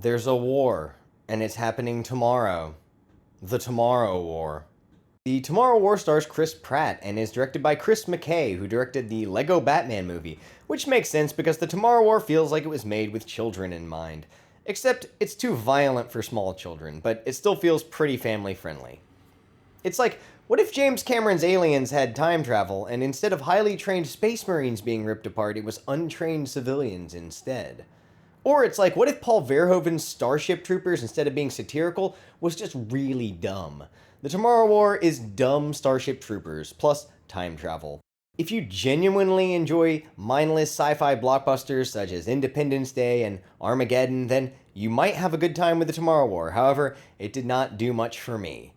There's a war, and it's happening tomorrow. The Tomorrow War. The Tomorrow War stars Chris Pratt and is directed by Chris McKay, who directed the Lego Batman movie, which makes sense because the Tomorrow War feels like it was made with children in mind. Except it's too violent for small children, but it still feels pretty family friendly. It's like, what if James Cameron's Aliens had time travel, and instead of highly trained space marines being ripped apart, it was untrained civilians instead? Or it's like, what if Paul Verhoeven's Starship Troopers, instead of being satirical, was just really dumb? The Tomorrow War is dumb Starship Troopers, plus time travel. If you genuinely enjoy mindless sci-fi blockbusters such as Independence Day and Armageddon, then you might have a good time with the Tomorrow War. However, it did not do much for me.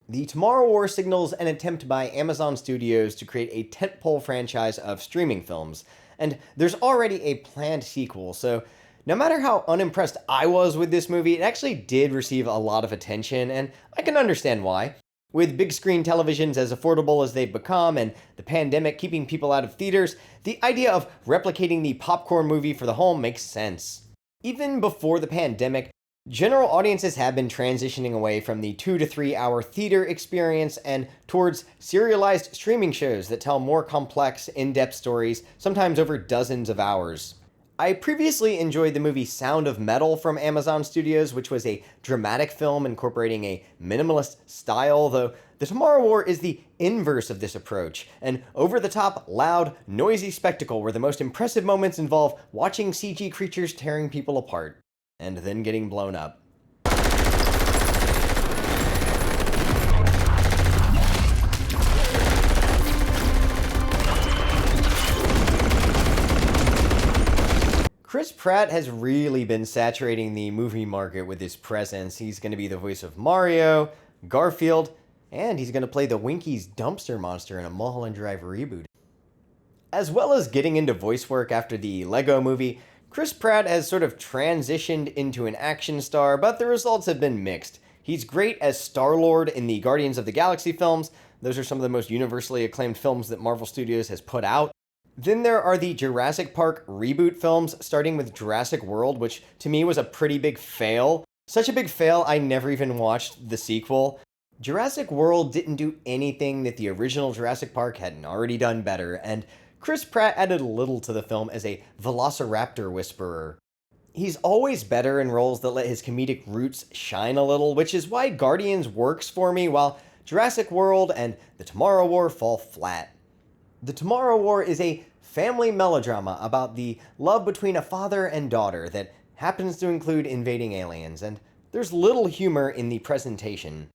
The Tomorrow War signals an attempt by Amazon Studios to create a tentpole franchise of streaming films, and there's already a planned sequel, so no matter how unimpressed I was with this movie, it actually did receive a lot of attention, and I can understand why. With big screen televisions as affordable as they've become, and the pandemic keeping people out of theaters, the idea of replicating the popcorn movie for the home makes sense. Even before the pandemic, general audiences have been transitioning away from the 2 to 3 hour theater experience and towards serialized streaming shows that tell more complex, in-depth stories, sometimes over dozens of hours. I previously enjoyed the movie Sound of Metal from Amazon Studios, which was a dramatic film incorporating a minimalist style, though The Tomorrow War is the inverse of this approach, an over-the-top, loud, noisy spectacle where the most impressive moments involve watching CG creatures tearing people apart, and then getting blown up. Chris Pratt has really been saturating the movie market with his presence. He's going to be the voice of Mario, Garfield, and he's going to play the Winkies dumpster monster in a Mulholland Drive reboot. As well as getting into voice work after the Lego movie, Chris Pratt has sort of transitioned into an action star, but the results have been mixed. He's great as Star-Lord in the Guardians of the Galaxy films. Those are some of the most universally acclaimed films that Marvel Studios has put out. Then there are the Jurassic Park reboot films, starting with Jurassic World, which to me was a pretty big fail. Such a big fail, I never even watched the sequel. Jurassic World didn't do anything that the original Jurassic Park hadn't already done better, and Chris Pratt added little to the film as a velociraptor whisperer. He's always better in roles that let his comedic roots shine a little, which is why Guardians works for me, while Jurassic World and The Tomorrow War fall flat. The Tomorrow War is a family melodrama about the love between a father and daughter that happens to include invading aliens, and there's little humor in the presentation.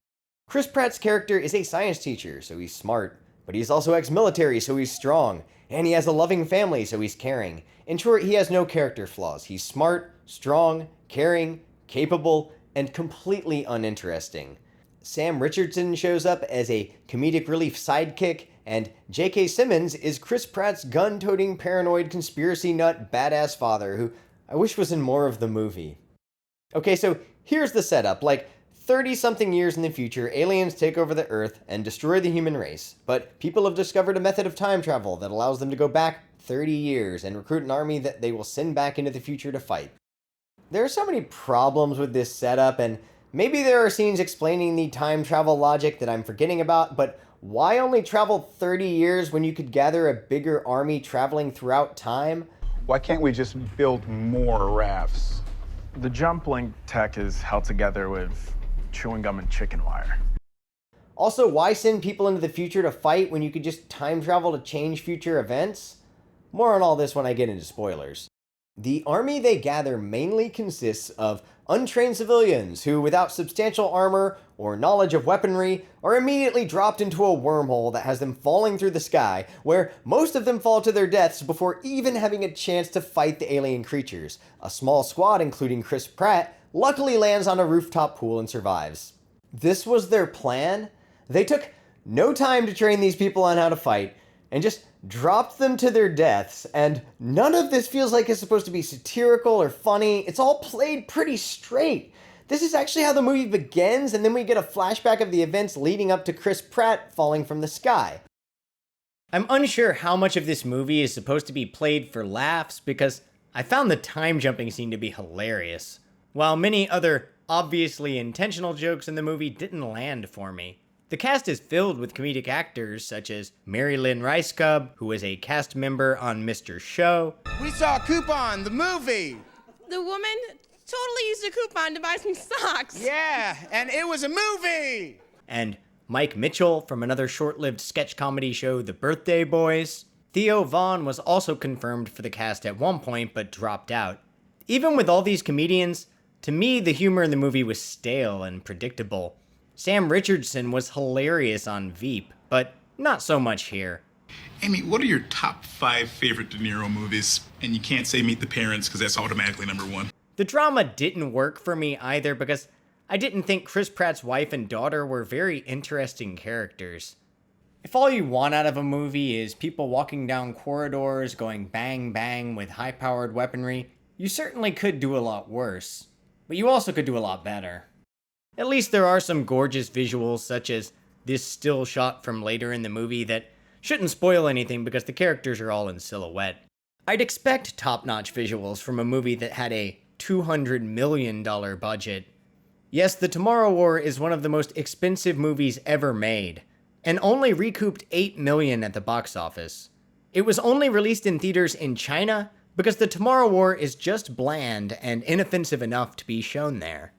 Chris Pratt's character is a science teacher, so he's smart, but he's also ex-military, so he's strong, and he has a loving family, so he's caring. In short, he has no character flaws. He's smart, strong, caring, capable, and completely uninteresting. Sam Richardson shows up as a comedic relief sidekick, and J.K. Simmons is Chris Pratt's gun-toting, paranoid, conspiracy nut, badass father, who I wish was in more of the movie. Okay, so here's the setup. Like, 30-something years in the future, aliens take over the Earth and destroy the human race, but people have discovered a method of time travel that allows them to go back 30 years and recruit an army that they will send back into the future to fight. There are so many problems with this setup, and maybe there are scenes explaining the time travel logic that I'm forgetting about, but why only travel 30 years when you could gather a bigger army traveling throughout time? Why can't we just build more rafts? The jump link tech is held together with chewing gum and chicken wire. Also, why send people into the future to fight when you could just time travel to change future events? More on all this when I get into spoilers. The army they gather mainly consists of untrained civilians who, without substantial armor or knowledge of weaponry, are immediately dropped into a wormhole that has them falling through the sky, where most of them fall to their deaths before even having a chance to fight the alien creatures. A small squad, including Chris Pratt, luckily lands on a rooftop pool and survives. This was their plan? They took no time to train these people on how to fight, and just dropped them to their deaths, and none of this feels like it's supposed to be satirical or funny. It's all played pretty straight. This is actually how the movie begins, and then we get a flashback of the events leading up to Chris Pratt falling from the sky. I'm unsure how much of this movie is supposed to be played for laughs, because I found the time jumping scene to be hilarious. while many other obviously intentional jokes in the movie didn't land for me. The cast is filled with comedic actors such as Mary Lynn Ricecub, who was a cast member on Mr. Show. We saw a coupon, the movie. The woman totally used a coupon to buy some socks. Yeah, and it was a movie. And Mike Mitchell from another short-lived sketch comedy show, The Birthday Boys. Theo Vaughn was also confirmed for the cast at one point, but dropped out. Even with all these comedians, to me, the humor in the movie was stale and predictable. Sam Richardson was hilarious on Veep, but not so much here. Amy, what are your top 5 favorite De Niro movies? And you can't say Meet the Parents, because that's automatically number 1. The drama didn't work for me either because I didn't think Chris Pratt's wife and daughter were very interesting characters. If all you want out of a movie is people walking down corridors going bang bang with high-powered weaponry, you certainly could do a lot worse. But you also could do a lot better. At least there are some gorgeous visuals, such as this still shot from later in the movie that shouldn't spoil anything because the characters are all in silhouette. I'd expect top-notch visuals from a movie that had a $200 million budget. Yes, The Tomorrow War is one of the most expensive movies ever made, and only recouped $8 million at the box office. It was only released in theaters in China because The Tomorrow War is just bland and inoffensive enough to be shown there.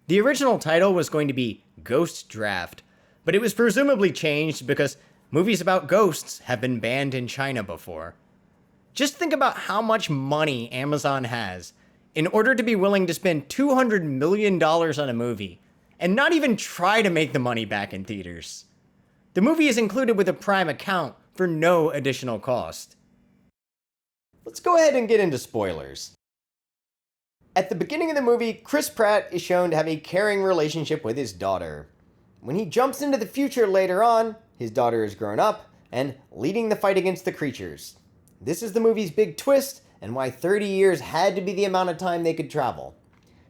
The original title was going to be Ghost Draft, but it was presumably changed because movies about ghosts have been banned in China before. Just think about how much money Amazon has in order to be willing to spend $200 million on a movie and not even try to make the money back in theaters. The movie is included with a Prime account for no additional cost. Let's go ahead and get into spoilers. At the beginning of the movie, Chris Pratt is shown to have a caring relationship with his daughter. When he jumps into the future later on, his daughter is grown up and leading the fight against the creatures. This is the movie's big twist and why 30 years had to be the amount of time they could travel.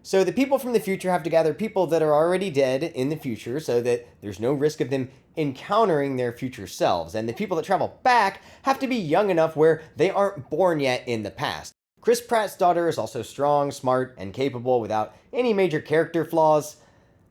So the people from the future have to gather people that are already dead in the future so that there's no risk of them encountering their future selves. And the people that travel back have to be young enough where they aren't born yet in the past. Chris Pratt's daughter is also strong, smart, and capable without any major character flaws.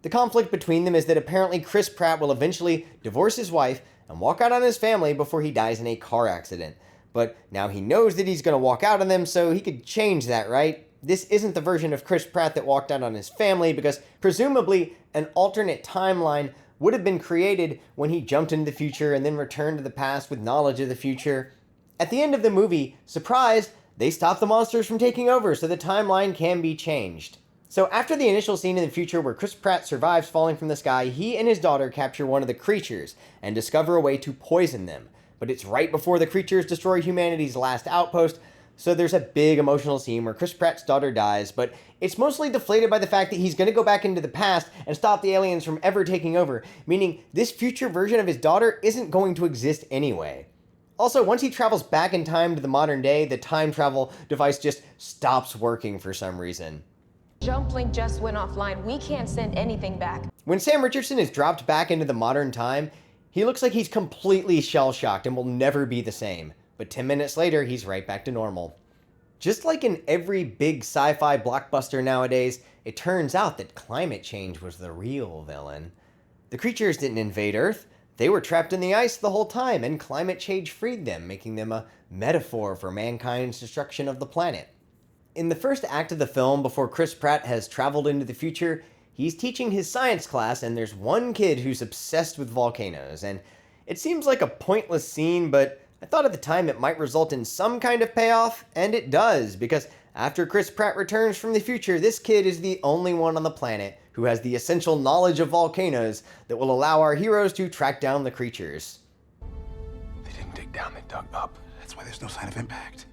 The conflict between them is that apparently Chris Pratt will eventually divorce his wife and walk out on his family before he dies in a car accident. But now he knows that he's going to walk out on them, so he could change that, right? This isn't the version of Chris Pratt that walked out on his family because presumably an alternate timeline would have been created when he jumped into the future and then returned to the past with knowledge of the future. At the end of the movie, surprise, they stop the monsters from taking over so the timeline can be changed. So after the initial scene in the future where Chris Pratt survives falling from the sky, he and his daughter capture one of the creatures and discover a way to poison them. But it's right before the creatures destroy humanity's last outpost, so there's a big emotional scene where Chris Pratt's daughter dies, but it's mostly deflated by the fact that he's going to go back into the past and stop the aliens from ever taking over, meaning this future version of his daughter isn't going to exist anyway. Also, once he travels back in time to the modern day, the time travel device just stops working for some reason. Jump link just went offline. We can't send anything back. When Sam Richardson is dropped back into the modern time, he looks like he's completely shell-shocked and will never be the same. But 10 minutes later, he's right back to normal. Just like in every big sci-fi blockbuster nowadays, it turns out that climate change was the real villain. The creatures didn't invade Earth. They were trapped in the ice the whole time, and climate change freed them, making them a metaphor for mankind's destruction of the planet. In the first act of the film, before Chris Pratt has traveled into the future, he's teaching his science class, and there's one kid who's obsessed with volcanoes. And it seems like a pointless scene, but I thought at the time it might result in some kind of payoff, and it does, because after Chris Pratt returns from the future, this kid is the only one on the planet who has the essential knowledge of volcanoes that will allow our heroes to track down the creatures. They didn't dig down, they dug up. That's why there's no sign of impact.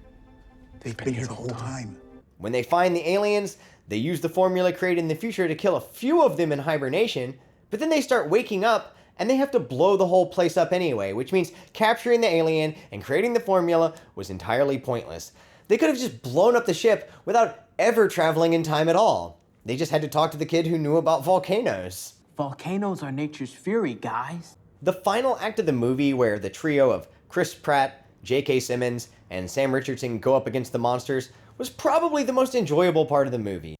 They've been here the whole time. When they find the aliens, they use the formula created in the future to kill a few of them in hibernation, but then they start waking up and they have to blow the whole place up anyway, which means capturing the alien and creating the formula was entirely pointless. They could have just blown up the ship without ever traveling in time at all. They just had to talk to the kid who knew about volcanoes. Volcanoes are nature's fury, guys. The final act of the movie, where the trio of Chris Pratt, J.K. Simmons, and Sam Richardson go up against the monsters, was probably the most enjoyable part of the movie.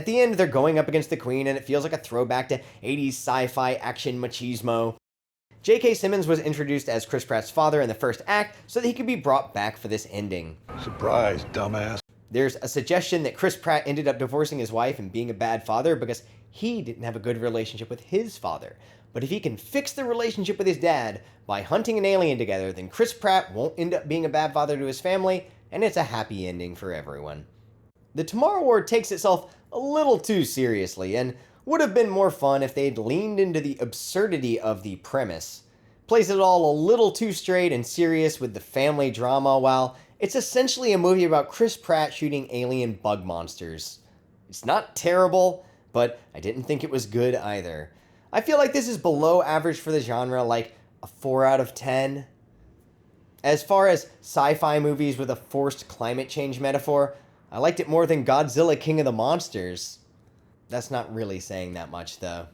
At the end, they're going up against the Queen, and it feels like a throwback to 80s sci-fi action machismo. J.K. Simmons was introduced as Chris Pratt's father in the first act so that he could be brought back for this ending. Surprise, dumbass. There's a suggestion that Chris Pratt ended up divorcing his wife and being a bad father because he didn't have a good relationship with his father. But if he can fix the relationship with his dad by hunting an alien together, then Chris Pratt won't end up being a bad father to his family, and it's a happy ending for everyone. The Tomorrow War takes itself a little too seriously, and would have been more fun if they'd leaned into the absurdity of the premise. Plays it all a little too straight and serious with the family drama, while it's essentially a movie about Chris Pratt shooting alien bug monsters. It's not terrible, but I didn't think it was good either. I feel like this is below average for the genre, like a 4 out of 10. As far as sci-fi movies with a forced climate change metaphor, I liked it more than Godzilla King of the Monsters. That's not really saying that much, though.